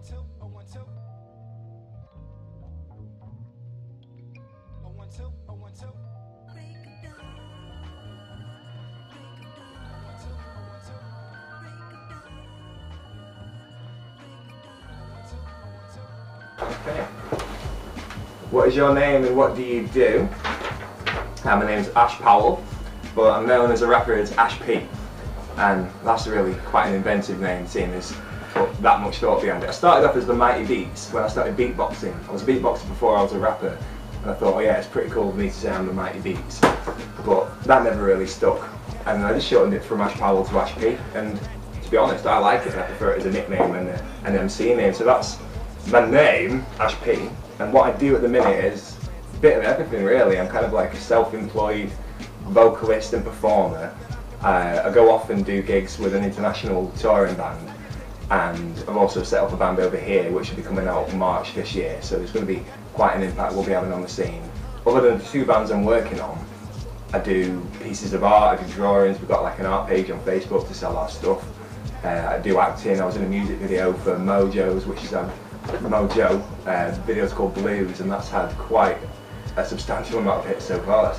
Okay. What is your name and what do you do? My name's Ash Powell, but I'm known as a rapper as Ash P. And that's really quite an inventive name, seeing as I put that much thought behind it. I started off as the Mighty Beats when I started beatboxing. I was a beatboxer before I was a rapper, and I thought, oh yeah, it's pretty cool for me to say I'm the Mighty Beats. But that never really stuck, and I just shortened it from Ash Powell to Ash P. And to be honest, I like it, and I prefer it as a nickname and an MC name. So that's my name, Ash P. And what I do at the minute is a bit of everything really. I'm kind of like a self-employed vocalist and performer. I go off and do gigs with an international touring band, and I've also set up a band over here which will be coming out in March this year, so there's going to be quite an impact we'll be having on the scene. Other than the two bands I'm working on, I do pieces of art, I do drawings, we've got like an art page on Facebook to sell our stuff. I do acting. I was in a music video for Mojo's, which is a Mojo, the video's called Blues, and that's had quite a substantial amount of hits so far.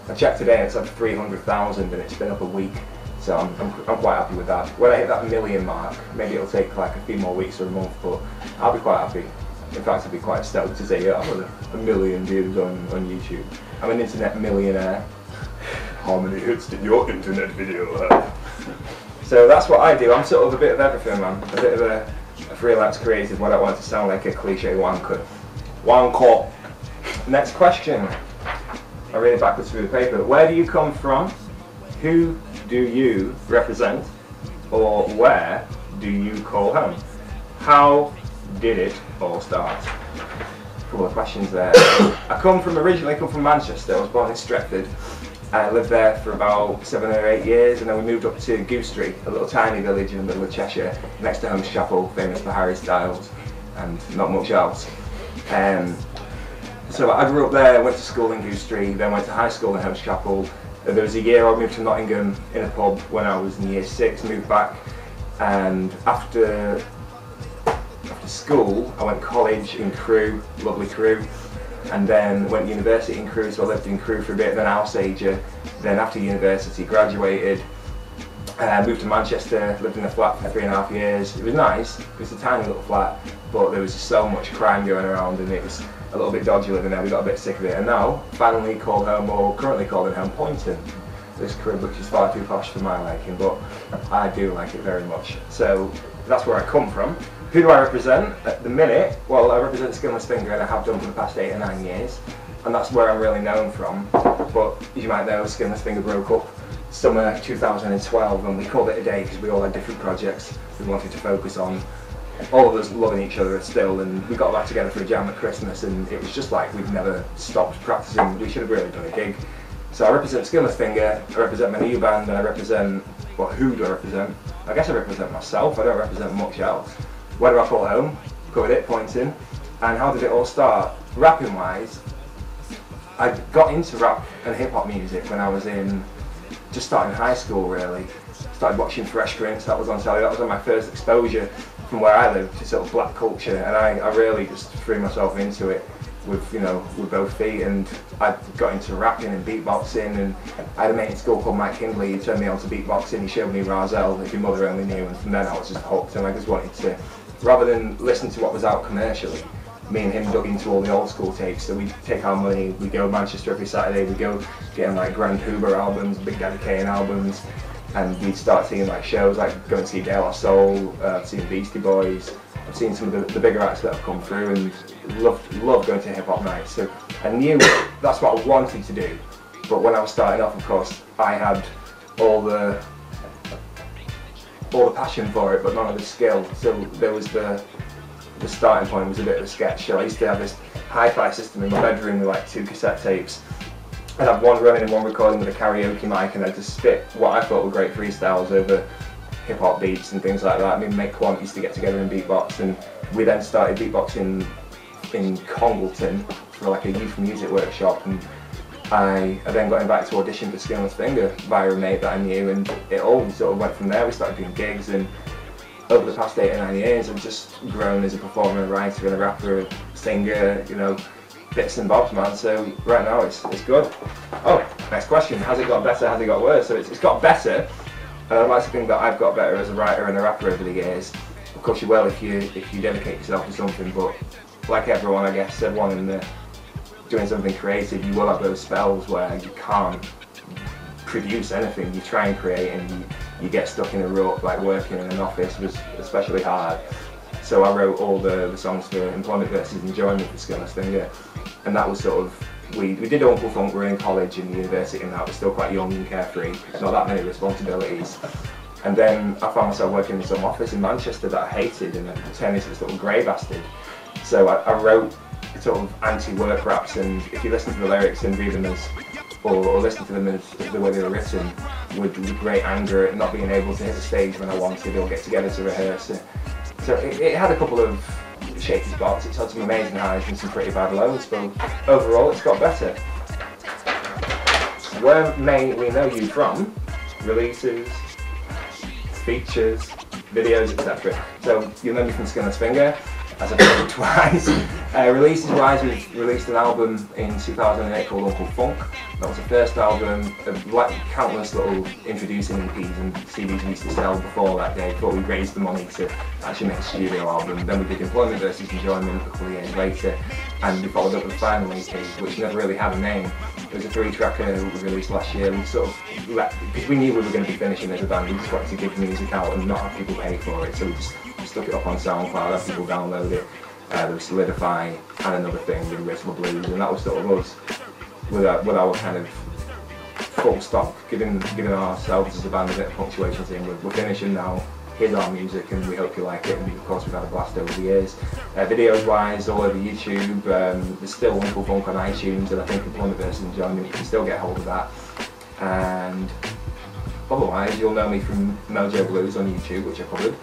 I checked today and it's up 300,000 and it's been up a week, so I'm quite happy with that. When I hit that million mark, maybe it'll take like a few more weeks or a month, but I'll be quite happy. In fact, I'd be quite stoked to say, yeah, I've got a million views on YouTube. I'm an internet millionaire. How many hits did your internet video have? So that's what I do. I'm sort of a bit of everything, man. A bit of a freelance creative. I don't want to sound like a cliche wanker. Wanker. Next question. I read it backwards through the paper. Where do you come from? Who do you represent? Or where do you call home? How did it all start? A couple of questions there. Originally come from Manchester. I was born in Stretford. I lived there for about 7 or 8 years, and then we moved up to Goosetree, a little tiny village in the middle of Cheshire, next to Holmes Chapel, famous for Harry Styles and not much else. So I grew up there, went to school in Goosetree, then went to high school in Holmes Chapel. There was a year I moved to Nottingham in a pub when I was in year 6, moved back, and after school I went to college in Crewe, lovely Crewe, and then went to university in Crewe, so I lived in Crewe for a bit, then Alsager. Then after university, graduated, moved to Manchester, lived in a flat for 3.5 years. It was nice, it was a tiny little flat, but there was just so much crime going around and it was a little bit dodgy living there. We got a bit sick of it, and now finally called home, or currently calling home, Poynton. This crib, which is far too posh for my liking, but I do like it very much. So that's where I come from. Who do I represent? At the minute, well, I represent Skinless Finger, and I have done for the past 8 or 9 years, and that's where I'm really known from. But as you might know, Skinless Finger broke up summer 2012, and we called it a day because we all had different projects we wanted to focus on. All of us loving each other still, and we got back together for a jam at Christmas, and it was just like we'd never stopped practicing. We should have really done a gig. So I represent Skinless Finger, I represent my new band, and I represent, well, who do I represent? I guess I represent myself, I don't represent much else. Where do I call home? Covered it, Poynton. And how did it all start? Rapping wise, I got into rap and hip hop music when I was just starting high school really. Started watching Fresh Prince, that was on telly, that was my first exposure from where I live to sort of black culture, and I really just threw myself into it with both feet, and I got into rapping and beatboxing, and I had a mate in school called Mike Hindley. He turned me on to beatboxing, he showed me Razel, if your mother only knew, and from then I was just hooked, and I just wanted to, rather than listen to what was out commercially, me and him dug into all the old school tapes. So we'd take our money, we'd go to Manchester every Saturday, we'd go getting like Grand Hoover albums, Big Daddy Kane albums, and we'd start seeing like shows, like going to see De La Soul, I've seen Beastie Boys, I've seen some of the bigger acts that have come through, and loved going to hip hop nights. So I knew that's what I wanted to do, but when I was starting off, of course, I had all the passion for it, but none of the skill. So there was the starting point was a bit of a sketch show. I used to have this hi-fi system in my bedroom with like 2 cassette tapes. I'd have one running and one recording with a karaoke mic, and I'd just spit what I thought were great freestyles over hip-hop beats and things like that. Me and mate Quant used to get together and beatbox, and we then started beatboxing in Congleton for like a youth music workshop, and I then got invited to audition for Skinless Finger via a mate that I knew, and it all sort of went from there. We started doing gigs, and over the past 8 or 9 years, I've just grown as a performer, a writer, and a rapper, a singer, you know, bits and bobs, man. So right now it's good. Oh, next question: has it got better? Has it got worse? So it's got better. And I'd like to think that I've got better as a writer and a rapper over the years. Of course, you will if you dedicate yourself to something. But like everyone, I guess, everyone in the doing something creative, you will have those spells where you can't produce anything. You try and create, and you get stuck in a rut. Like working in an office was especially hard. So I wrote all the songs for Employment versus Enjoyment for Skillless Finger, and that was sort of, we did Uncle Funk. We were in college and university, and that was still quite young and carefree. Not that many responsibilities. And then I found myself working in some office in Manchester that I hated, and I turned into this little grey bastard. So I wrote sort of anti-work raps, and if you listen to the lyrics and read them as, or listen to them as the way they were written, with great anger at not being able to hit the stage when I wanted or get together to rehearse. So it had a couple of shaky spots. It's had some amazing highs and some pretty bad lows, but overall it's got better. Where may we know you from? Releases, features, videos, etc. So you'll know me from Skillless Finger, as I've said twice. Releases wise, we released an album in 2008 called Uncle Funk. That was the first album of like countless little introducing EPs and CDs we used to sell before that day, before we raised the money to actually make a studio album. Then we did Employment versus Enjoyment a couple of years later, and we followed up with the final EP, which never really had a name. It was a 3-tracker we released last year. We sort of because we knew we were going to be finishing as a band, we just wanted to give music out and not have people pay for it, so we just stuck it up on SoundCloud, had people download it. There was Solidify and another thing with Whistle Blues, and that was sort of us with our kind of full stop, giving ourselves as a band a bit of punctuation, saying we're finishing now, here's our music and we hope you like it. And of course we've had a blast over the years. Videos wise, all over YouTube, there's still Uncle Funk on iTunes, and I think Employment versus Enjoyment, you can still get hold of that. And otherwise you'll know me from Mojo Blues on YouTube, which I covered.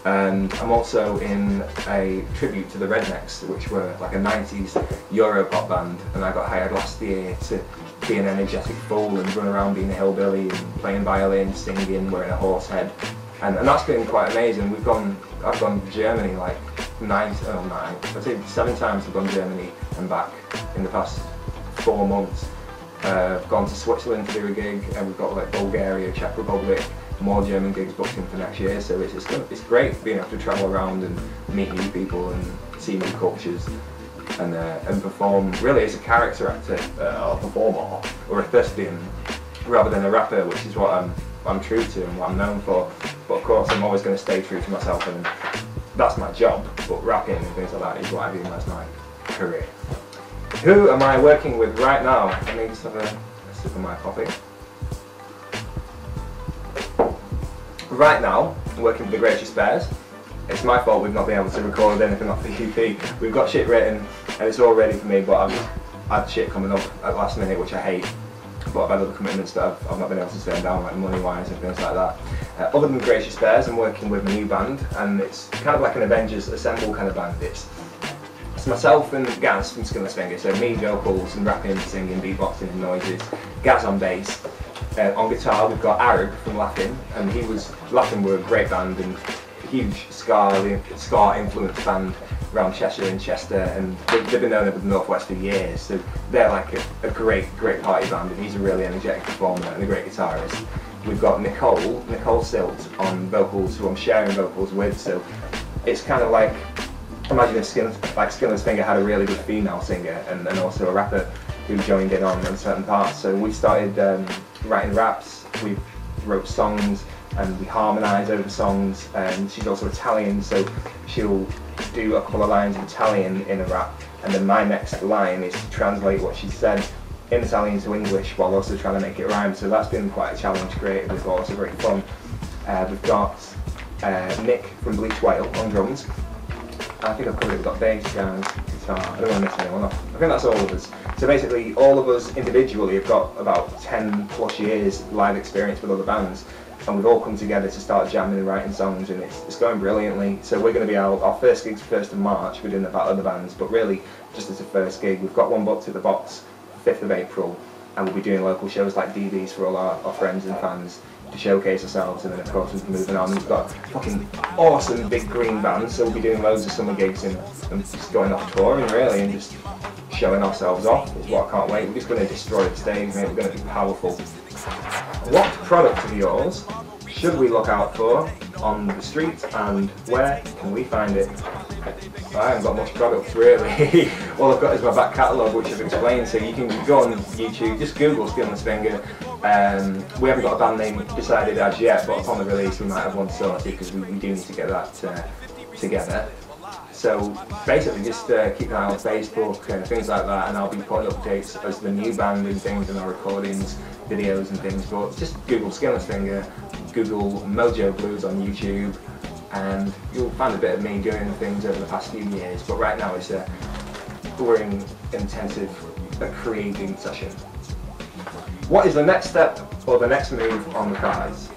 And I'm also in a tribute to the Rednecks, which were like a 90s Europop band, and I got hired last year to be an energetic fool and run around being a hillbilly and playing violin, singing, wearing a horse head, and that's been quite amazing. I've gone to Germany like 7 times I've gone to Germany and back in the past 4 months. I've gone to Switzerland to do a gig, and we've got like Bulgaria, Czech Republic, more German gigs booked in for next year, so it's great being able to travel around and meet new people and see new cultures and perform really as a character actor or performer or a thespian rather than a rapper, which is what I'm true to and what I'm known for. But of course I'm always going to stay true to myself, and that's my job, but rapping and things like that is what I do as my career. Who am I working with right now? Let me just have a sip of my coffee. Right now, I'm working with the Greatest Spares. It's my fault we've not been able to record anything off the EP. We've got shit written and it's all ready for me, but I've had shit coming up at last minute, which I hate. But I've had other commitments that I've not been able to turn down, like money-wise and things like that. Other than Greatest Spares, I'm working with a new band, and it's kind of like an Avengers Assemble kind of band. It's myself and Gaz from Skillless Finger, so me vocals and rapping, singing, beatboxing and noises. Gaz on bass. On guitar we've got Arab from Laughing, and Laughing were a great band and a huge ska influenced band around Cheshire and Chester, and they've been known over the Northwest for years, so they're like a great party band, and he's a really energetic performer and a great guitarist. We've got Nicole Silt on vocals, who I'm sharing vocals with, so it's kind of like, imagine if Skillless Finger had a really good female singer and also a rapper who joined in on certain parts. So we started writing raps, we wrote songs, and we harmonise over songs. And she's also Italian, so she'll do a couple of lines of Italian in a rap, and then my next line is to translate what she said in Italian to English while also trying to make it rhyme. So that's been quite a challenge creatively, but also very fun. We've got Nick from Bleach Whale on drums. I think I've covered it. We've got bass, guys, guitar. I don't want to miss anyone off. I think that's all of us. So basically, all of us individually have got about 10 plus years live experience with other bands, and we've all come together to start jamming and writing songs, and it's going brilliantly. So we're going to be our first gig's 1st of March. We're doing about other bands, but really just as a first gig. We've got one booked at the Box, 5th of April, and we'll be doing local shows like DD's for all our friends and fans to showcase ourselves, and then of course we're moving on. We've got fucking awesome big green bands, so we'll be doing loads of summer gigs and just going off touring really and just showing ourselves off is what I can't wait. We're just going to destroy the stage, mate. We're going to be powerful. What product of yours should we look out for on the street, and where can we find it? I haven't got much product really. All I've got is my back catalogue, which I've explained, so you can go on YouTube, just Google Skinless Finger. We haven't got a band name decided as yet, but upon the release we might have one sorted, because we do need to get that together. So basically just keep an eye on Facebook, things like that, and I'll be putting updates as the new band and things and our recordings, videos and things. But just Google Skinless Finger, Google Mojo Blues on YouTube, and you'll find a bit of me doing things over the past few years. But right now it's we're in intensive creating session. What is the next step or the next move on the cards?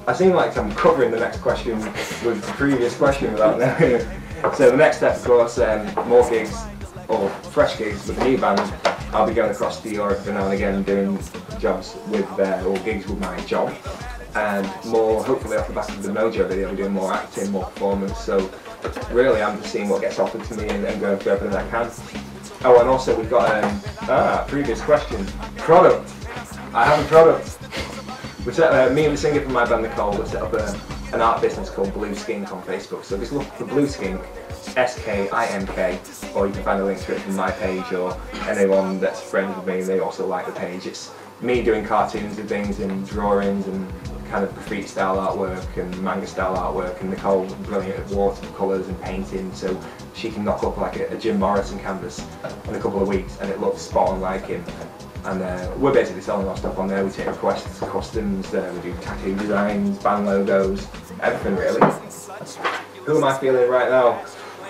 I seem like I'm covering the next question with the previous question without knowing. So the next step, of course, more gigs or fresh gigs with the new band. I'll be going across to Europe every now and again doing jobs with or gigs with my job, and more hopefully off the back of the Mojo video, we're doing more acting, more performance. So really, I'm just seeing what gets offered to me and going for everything I can. Oh, and also we've got previous question, product. I have a product. Me and the singer from my band Nicole, we set up an art business called Blue Skink on Facebook. So just look for Blue Skink, S-K-I-N-K, or you can find a link to it from my page, or anyone that's friends with me, they also like the page. It's me doing cartoons and things and drawings and kind of graffiti style artwork and manga style artwork, and Nicole brilliant at watercolours and painting, so she can knock up like a Jim Morrison canvas in a couple of weeks and it looks spot on like him. And we're basically selling our stuff on there. We take requests, customs, we do tattoo designs, band logos, everything really. Who am I feeling right now?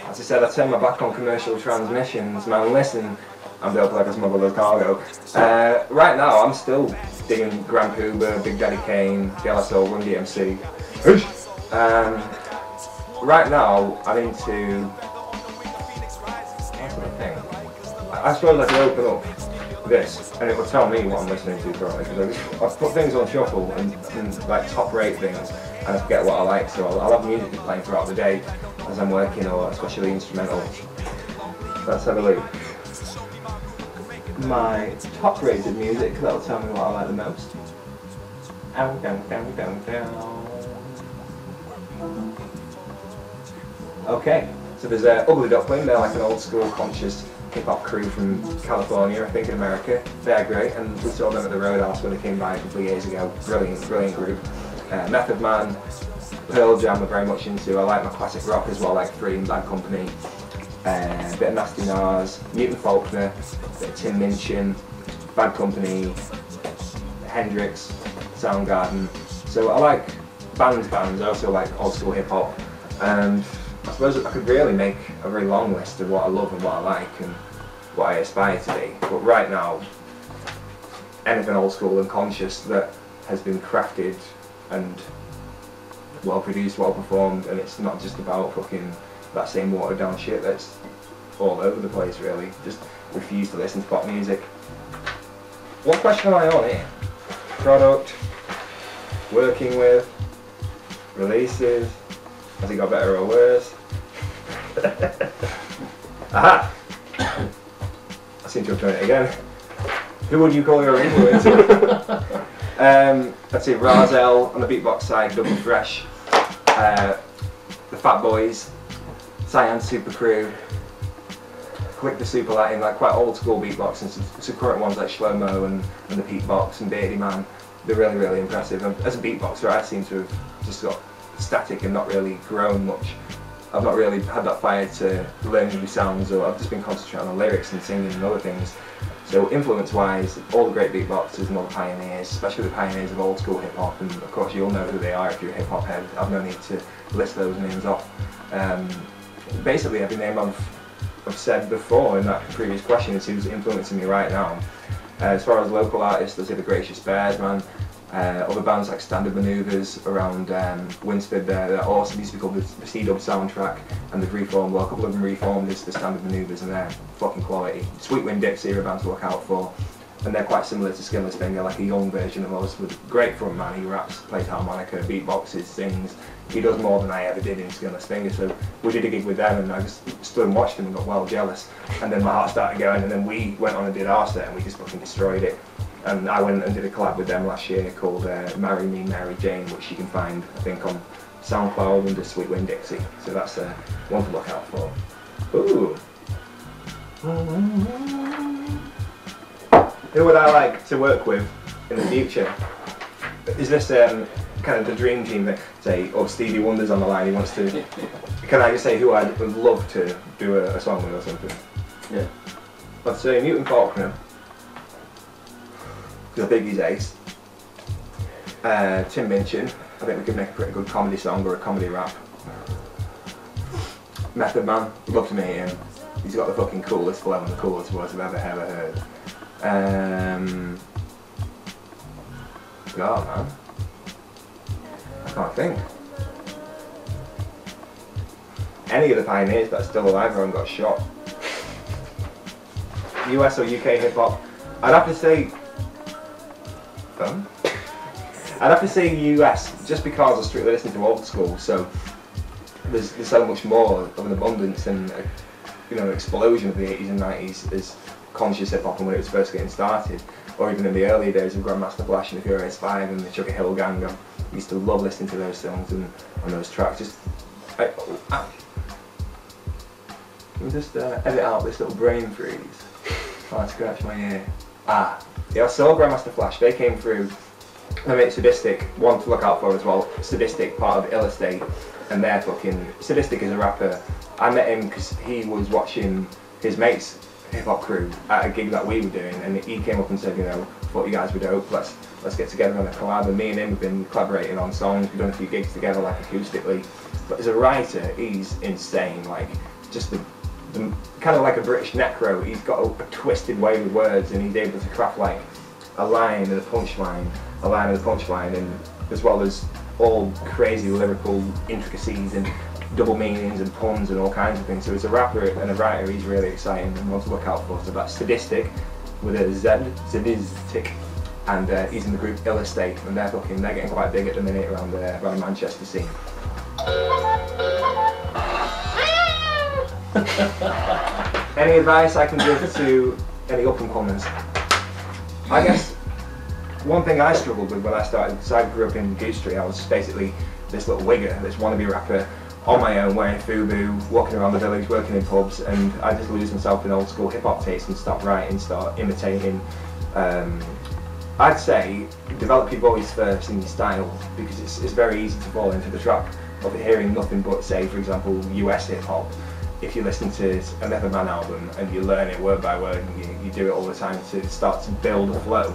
As I said, I turned my back on commercial transmissions. Man, listen, I'm built like a smuggler's cargo. Right now, I'm still digging Grand Puba, Big Daddy Kane, DLS Soul, Run DMC. Right now, I'm into... What's the thing? I suppose I can open up this, and it will tell me what I'm listening to currently, because I've put things on shuffle and like top rate things, and I forget what I like, so I'll have music playing throughout the day as I'm working, or especially instrumentals. Let's have a look. My top rated music, that'll tell me what I like the most. Okay, so there's Ugly Duckling, they're like an old school conscious hip-hop crew from California, I think in America. They're great, and we saw them at the Roadhouse when they came by a couple of years ago. Brilliant, brilliant group. Method Man, Pearl Jam are very much into. I like my classic rock as well, like Free and Bad Company. A bit of Nasty Nas, Newton Faulkner, a bit of Tim Minchin, Bad Company, Hendrix, Soundgarden. So I like bands. I also like old school hip-hop. And I suppose I could really make a very long list of what I love and what I like and what I aspire to be. But right now, anything old school and conscious that has been crafted and well produced, well performed, and it's not just about fucking that same watered down shit that's all over the place really. Just refuse to listen to pop music. What question am I on here? Product, working with, releases, has it got better or worse? Aha! I seem to have done it again. Who would you call your influence? Let's see, Razel on the beatbox side, Double Fresh, the Fat Boys, Cyan Super Crew, Click the Super Latin, like quite old school beatbox, and some current ones like Shlomo and the Pete Box and Beardy Man. They're really, really impressive. And as a beatboxer, I seem to have just got static and not really grown much. I've not really had that fire to learn new sounds, or I've just been concentrating on lyrics and singing and other things. So influence-wise, all the great beatboxers and all the pioneers, especially the pioneers of old school hip-hop, and of course you'll know who they are if you're a hip-hop head. I've no need to list those names off. Basically every name I've said before in that previous question is who's influencing me right now. As far as local artists, there's the Gracious Bears, man. Other bands like Standard Manoeuvres around Winsford, they're awesome. These used to be called the C-Dub Soundtrack, and they've reformed, well a couple of them reformed as the Standard Manoeuvres, and they're fucking quality. Sweet Wind Dixie are a band to look out for. and they're quite similar to Skinless Finger, like a young version of us, with a great front man. He raps, plays harmonica, beatboxes, sings. He does more than I ever did in Skinless Finger, so we did a gig with them and I just stood and watched him and got well jealous, and then my heart started going, and then we went on and did our set and we just fucking destroyed it. And I went and did a collab with them last year called Marry Me, Mary Jane, which you can find, I think, on SoundCloud under Sweet Wind Dixie, so that's one to look out for. Ooh. Who would I like to work with in the future? Is this kind of the dream team that say, oh, Stevie Wonder's on the line, he wants to... Can I just say who I would love to do a song with or something? Yeah. I'd say Newton Faulkner, because I think he's ace. Tim Minchin, I think we could make a pretty good comedy song or a comedy rap. Method Man, love to meet him. He's got the fucking coolest flow and the coolest voice I've ever heard. God, man. I can't think. Any of the pioneers that are still alive haven't got shot. US or UK hip hop, I'd have to say. I'd have to say US, just because I strictly listen to old school. So there's so much more of an abundance and explosion of the 80s and 90s as conscious hip hop and when it was first getting started, or even in the early days of Grandmaster Flash and the Furious Five and the Sugar Hill Gang. I used to love listening to those songs and those tracks. Just edit out this little brain freeze. Oh, I scratched my ear. Yeah, I saw Grandmaster Flash. They came through. I mean, Sadistic, one to look out for as well. Sadistic, part of Ill Estate, and they're fucking... Sadistic is a rapper. I met him because he was watching his mates' hip-hop crew at a gig that we were doing, and he came up and said, thought you guys were dope, let's get together on a collab. And me and him have been collaborating on songs, we've done a few gigs together, like acoustically. But as a writer, he's insane, like, just the kind of like a British necro. He's got a twisted way with words, and he's able to craft like a line and a punchline, and as well as all crazy lyrical intricacies and double meanings and puns and all kinds of things. So as a rapper and a writer, he's really exciting and one to look out for. So that's Sadistic with a Z, Sadistic, and he's in the group Ill Estate, and they're getting quite big at the minute around the Manchester scene. Any advice I can give to any up-and-comers? I guess one thing I struggled with when I started, because I grew up in Goose Street, I was basically this little wigger, this wannabe rapper, on my own, wearing FUBU, walking around the village, working in pubs, and I just lose myself in old school hip-hop taste and start writing, start imitating. I'd say develop your voice first and your style, because it's very easy to fall into the trap of hearing nothing but, say, for example, US hip-hop. If you listen to a Method Man album and you learn it word by word and you do it all the time to start to build a flow,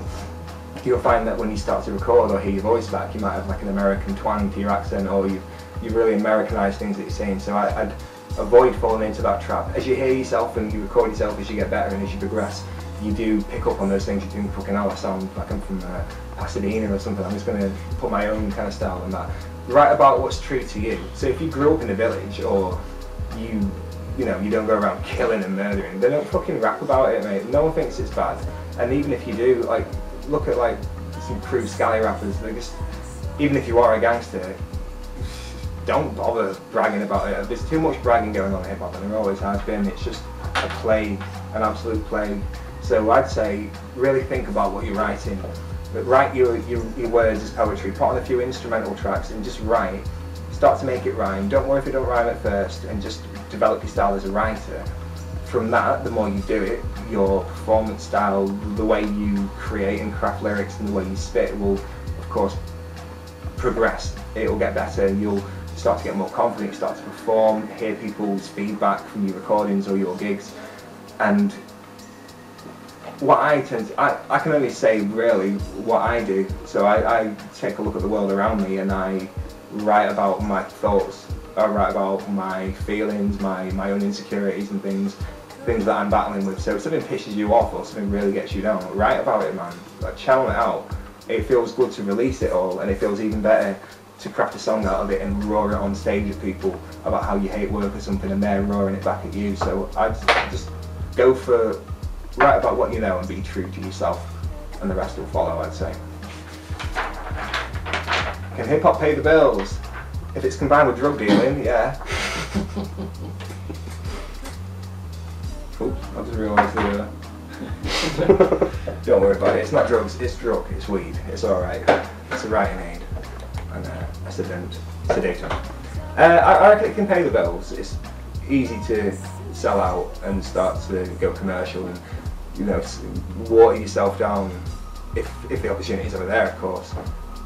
you'll find that when you start to record or hear your voice back, you might have like an American twang to your accent, or you've really Americanized things that you're saying. So I'd avoid falling into that trap. As you hear yourself and you record yourself, as you get better and as you progress, you do pick up on those things. You think, fucking hell, I sound like I'm from Pasadena or something. I'm just going to put my own kind of style on that. Write about what's true to you. So if you grew up in a village, or you don't go around killing and murdering, then don't fucking rap about it, mate. No one thinks it's bad. And even if you do, like, look at like some crude scally rappers. They just, even if you are a gangster, don't bother bragging about it. There's too much bragging going on in hip hop, and there always has been. It's just a plague, an absolute plague. So I'd say really think about what you're writing. But write your words as poetry. Put on a few instrumental tracks and just write. Start to make it rhyme. Don't worry if it don't rhyme at first, and just develop your style as a writer. From that, the more you do it, your performance style, the way you create and craft lyrics and the way you spit will, of course, progress. It'll get better, and you'll start to get more confident, start to perform, hear people's feedback from your recordings or your gigs. And what I can only say really what I do. So I take a look at the world around me and I write about my thoughts. I write about my feelings, my own insecurities and things that I'm battling with. So if something pisses you off or something really gets you down, write about it, man. Like, channel it out. It feels good to release it all, and it feels even better to craft a song out of it and roar it on stage at people about how you hate work or something, and they're roaring it back at you. So I'd just go for, write about what you know and be true to yourself. and the rest will follow, I'd say. Can hip hop pay the bills? If it's combined with drug dealing, yeah. Oops, I just realised that. Don't worry about it, it's not drugs, it's drug, it's weed, it's alright. It's a writing aid and a sedator. I reckon it can pay the bills. It's easy to sell out and start to go commercial and, you know, water yourself down if the opportunities are there, of course.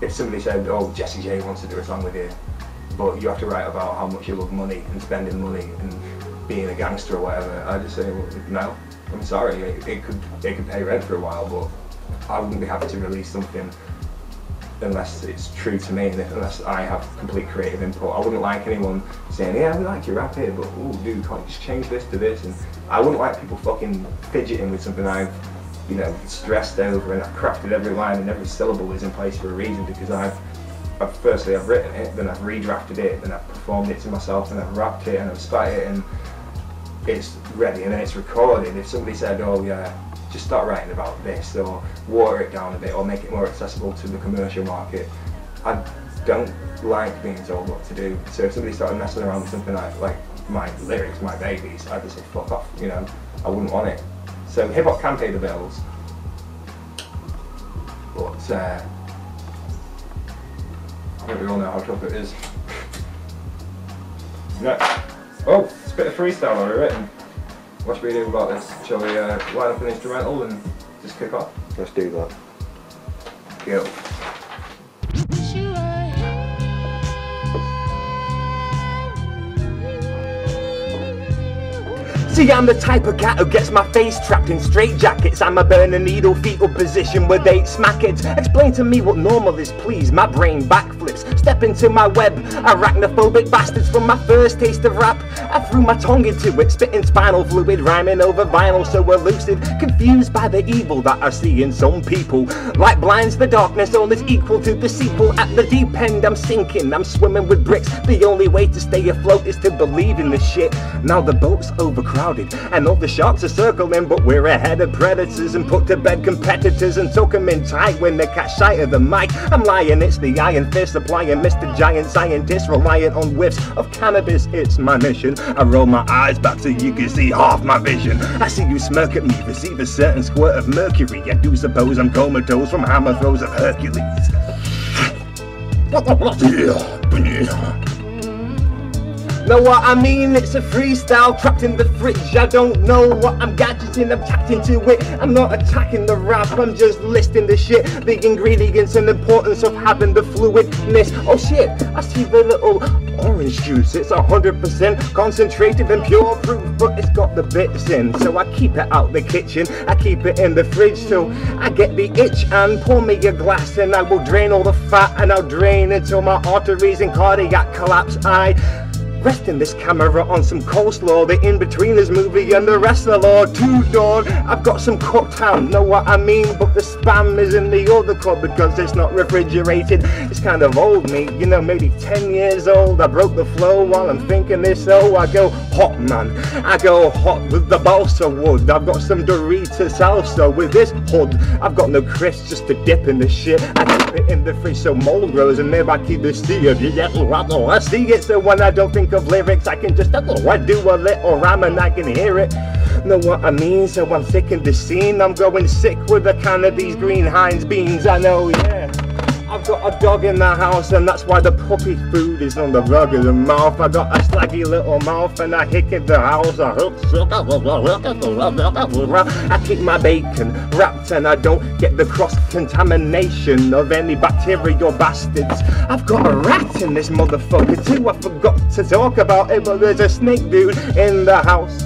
If somebody said, oh, Jessie J wants to do a song with you, but you have to write about how much you love money and spending money and being a gangster or whatever, I just say, well, no, I'm sorry, it could pay rent for a while, but I wouldn't be happy to release something unless it's true to me and unless I have complete creative input. I wouldn't like anyone saying, yeah, we like your rap here, but ooh, dude, can't you just change this to this? And I wouldn't like people fucking fidgeting with something I've, you know, stressed over and I've crafted every line and every syllable is in place for a reason, because firstly I've written it, then I've redrafted it, then I've performed it to myself, and I've rapped it and I've spat it and it's ready, and then it's recorded. If somebody said, oh yeah, just start writing about this or water it down a bit or make it more accessible to the commercial market, I don't like being told what to do. So if somebody started messing around with something like my lyrics, my babies, I'd just say fuck off, you know, I wouldn't want it. So hip hop can pay the bills, but I think we all know how tough it is. Next. Oh, it's a bit of freestyle already written. What should we do about this? Shall we line up an instrumental and just kick off? Let's do that. Go. See, I'm the type of cat who gets my face trapped in straitjackets. I'm a burn a needle fetal position where they smack it. Explain to me what normal is, please. My brain backflips. Step into my web. Arachnophobic bastards from my first taste of rap. I threw my tongue into it, spitting spinal fluid, rhyming over vinyl so elusive. Confused by the evil that I see in some people. Light blinds the darkness, all is equal to the sequel. At the deep end I'm sinking, I'm swimming with bricks. The only way to stay afloat is to believe in this shit. Now the boat's overcrowded and all the sharks are circling, but we're ahead of predators and put to bed competitors and tuck them in tight when they catch sight of the mic. I'm lying, it's the iron fist applying Mr. Giant Scientist, reliant on whiffs of cannabis, it's my mission. I roll my eyes back so you can see half my vision. I see you smirk at me, receive a certain squirt of mercury. I do suppose I'm comatose from hammer throws of Hercules. Know what I mean? It's a freestyle trapped in the fridge. I don't know what I'm gadgeting, I'm tapped into it. I'm not attacking the rap, I'm just listing the shit, the ingredients and the importance of having the fluidness. Oh shit, I see the little orange juice. It's 100% concentrated and pure proof, but it's got the bits in. So I keep it out the kitchen, I keep it in the fridge so I get the itch. And pour me a glass and I will drain all the fat, and I'll drain until my arteries in cardiac collapse. I resting this camera on some coleslaw, the in-betweeners movie and the rest of the law. Too dawn, I've got some cooked ham, know what I mean, but the spam is in the other club because it's not refrigerated. It's kind of old meat, you know, maybe 10 years old. I broke the flow while I'm thinking this, so I go hot, man. I go hot with the balsa wood. I've got some Doritos salsa with this hood. I've got no crisps just to dip in the shit. I keep it in the fridge so mold grows, and maybe I keep the sea of I see it, so when I don't think of lyrics I can just I do a little rhyme and I can hear it. Know what I mean? So I'm sick in the scene. I'm going sick with a can of these green Heinz beans. I know, yeah. I've got a dog in the house and that's why the puppy food is on the rug of the mouth. I got a slaggy little mouth and I hick in the house. I keep my bacon wrapped and I don't get the cross-contamination of any bacterial bastards. I've got a rat in this motherfucker too. I forgot to talk about it, but there's a snake dude in the house.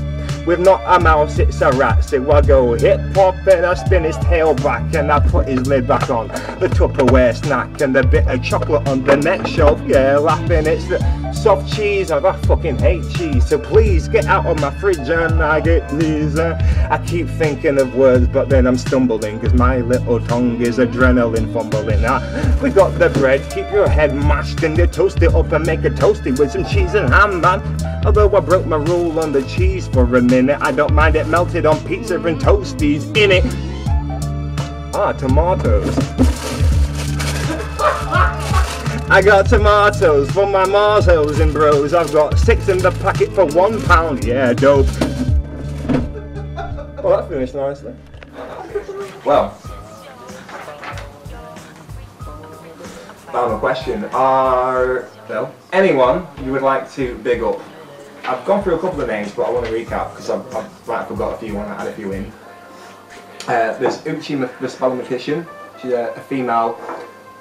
With not a mouse, it's a rat. So I go hip hop and I spin his tail back and I put his lid back on the Tupperware snack and the bit of chocolate on the next shelf. Yeah, laughing, it's the soft cheese. I fucking hate cheese, so please get out of my fridge and I get these. I keep thinking of words, but then I'm stumbling because my little tongue is adrenaline fumbling. We got the bread, keep your head mashed and you toast it up and make a toasty with some cheese and ham, man. Although I broke my rule on the cheese for a minute, I don't mind it melted on pizza and toasties in it. Ah, tomatoes. I got tomatoes for my Marsos and bros. I've got 6 in the packet for £1. Yeah, dope. Well, that finished nicely. Well, final question. Anyone you would like to big up? I've gone through a couple of names, but I want to recap because I might have forgot a few and I had a few in. There's Uchi the Spellomatician. She's a female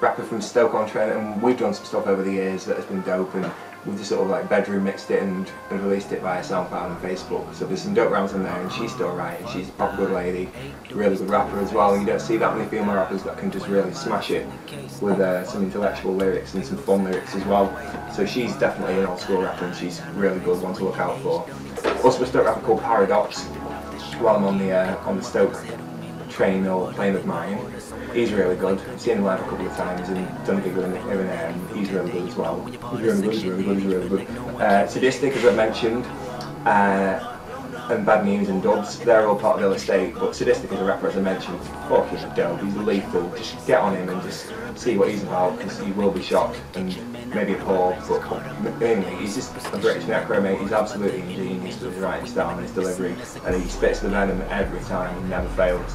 rapper from Stoke-on-Trent, and we've done some stuff over the years that has been dope, and we've just sort of like bedroom mixed it and released it via SoundCloud and Facebook. So there's some dope rounds on there, and she's still writing. She's a proper good lady, really good rapper as well, and you don't see that many female rappers that can just really smash it with some intellectual lyrics and some fun lyrics as well. So she's definitely an old school rapper, and she's really good one to look out for. Also a Stoke rapper called Paradox, while I'm on the Stoke train or plane of mine. He's really good. I've seen him live a couple of times and done a gig with him. He's really good as well. He's really good. Sadistic, as I mentioned, and Bad News and Dubs, they're all part of the estate, but Sadistic as a rapper, as I mentioned, is fucking dope. He's lethal. Just get on him and just see what he's about, because you will be shocked and maybe appalled, but mainly he's just a British necro, mate. He's absolutely ingenious with his writing style and his delivery, and he spits the venom every time, he never fails.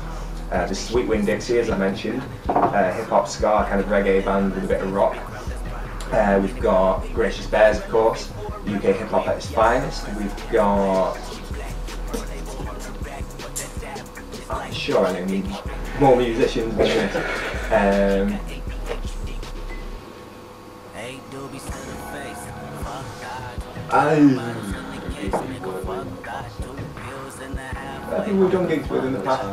The Sweet Wind Dixie, as I mentioned, hip-hop ska kind of reggae band with a bit of rock. We've got Gracious Bears, of course, UK hip-hop at its finest. We've got... I'm sure I need more musicians than this. I think we've done gigs with in the past.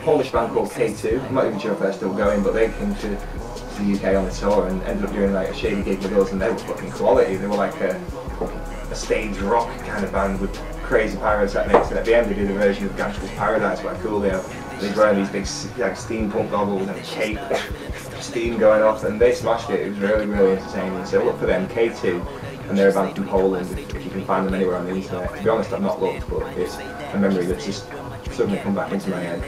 Polish band called K2. I'm not even sure if they're still going, but they came to the UK on the tour and ended up doing like a shady gig with us, and they were fucking quality. They were like a stage rock kind of band with crazy pyrotechnics, and at the end they did a version of Gangsta's Paradise by Coolio. They'd wearing these big like steampunk goggles and a cape, steam going off, and they smashed it. It was really, really entertaining. So look for them, K2, and they're a band from Poland, if you can find them anywhere on the internet. To be honest, I've not looked, but it's a memory that's just suddenly come back into my head.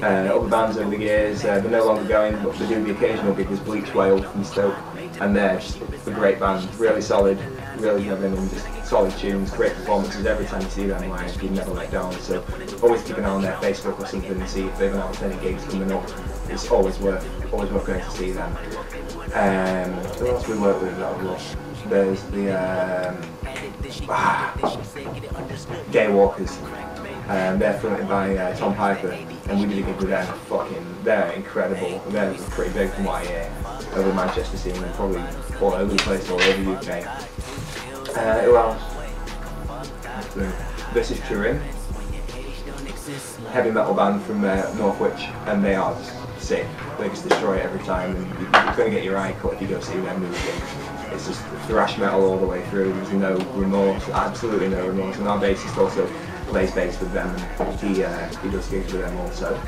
Other bands over the years, they're no longer going, but they do the occasional gig. There's Bleach Whale from Stoke, and they're just a great band, really solid, really driven, and just solid tunes, great performances every time you see them live. You never let down. So always keep an eye on their Facebook or something and see if they've announced any gigs coming up. It's always worth going to see them. Who else we work with that lot? There's the Daywalkers. They're fronted by Tom Piper, and we did a gig with them. They're incredible. They're pretty big from what I hear over Manchester scene, and probably all over the place, all over the UK. Who else? This is Turin, heavy metal band from Northwich, and they are just sick. They just destroy it every time, and you're going to get your eye cut if you go see them music. It's just thrash metal all the way through. There's no remorse, absolutely no remorse. And our bassist also plays bass with them, and he does gigs with them also.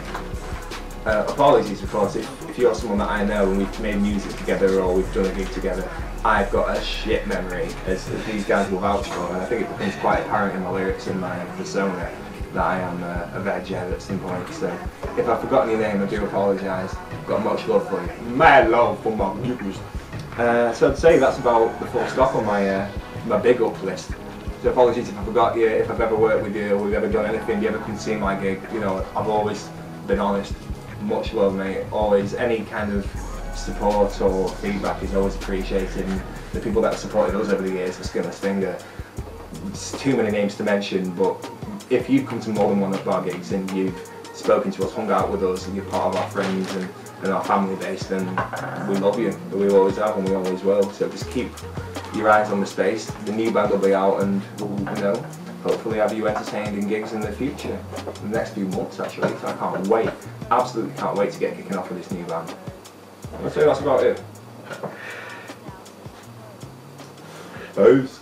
Apologies, of course, if you're someone that I know and we've made music together or we've done a gig together, I've got a shit memory, as these guys will vouch for, and I think it becomes quite apparent in my lyrics and my persona that I am a veghead at some point. So if I've forgotten your name, I do apologise. I've got much love for you. Mad love for my music. So I'd say that's about the full stop on my big up list. So apologies if I forgot you, if I've ever worked with you, or we've ever done anything, you ever can see my gig. You know, I've always been honest. Much love, mate. Always, any kind of support or feedback is always appreciated. And the people that have supported us over the years, the Skinless Finger, it's too many names to mention, but if you've come to more than one of our gigs and you've spoken to us, hung out with us, and you're part of our friends and our family base, then we love you. We always have and we always will. So just keep your eyes on the space. The new band will be out, and we'll, you know, hopefully have you entertained in gigs in the future, in the next few months actually. So I can't wait, absolutely can't wait to get kicking off with this new band. I'd say that's about it. Peace.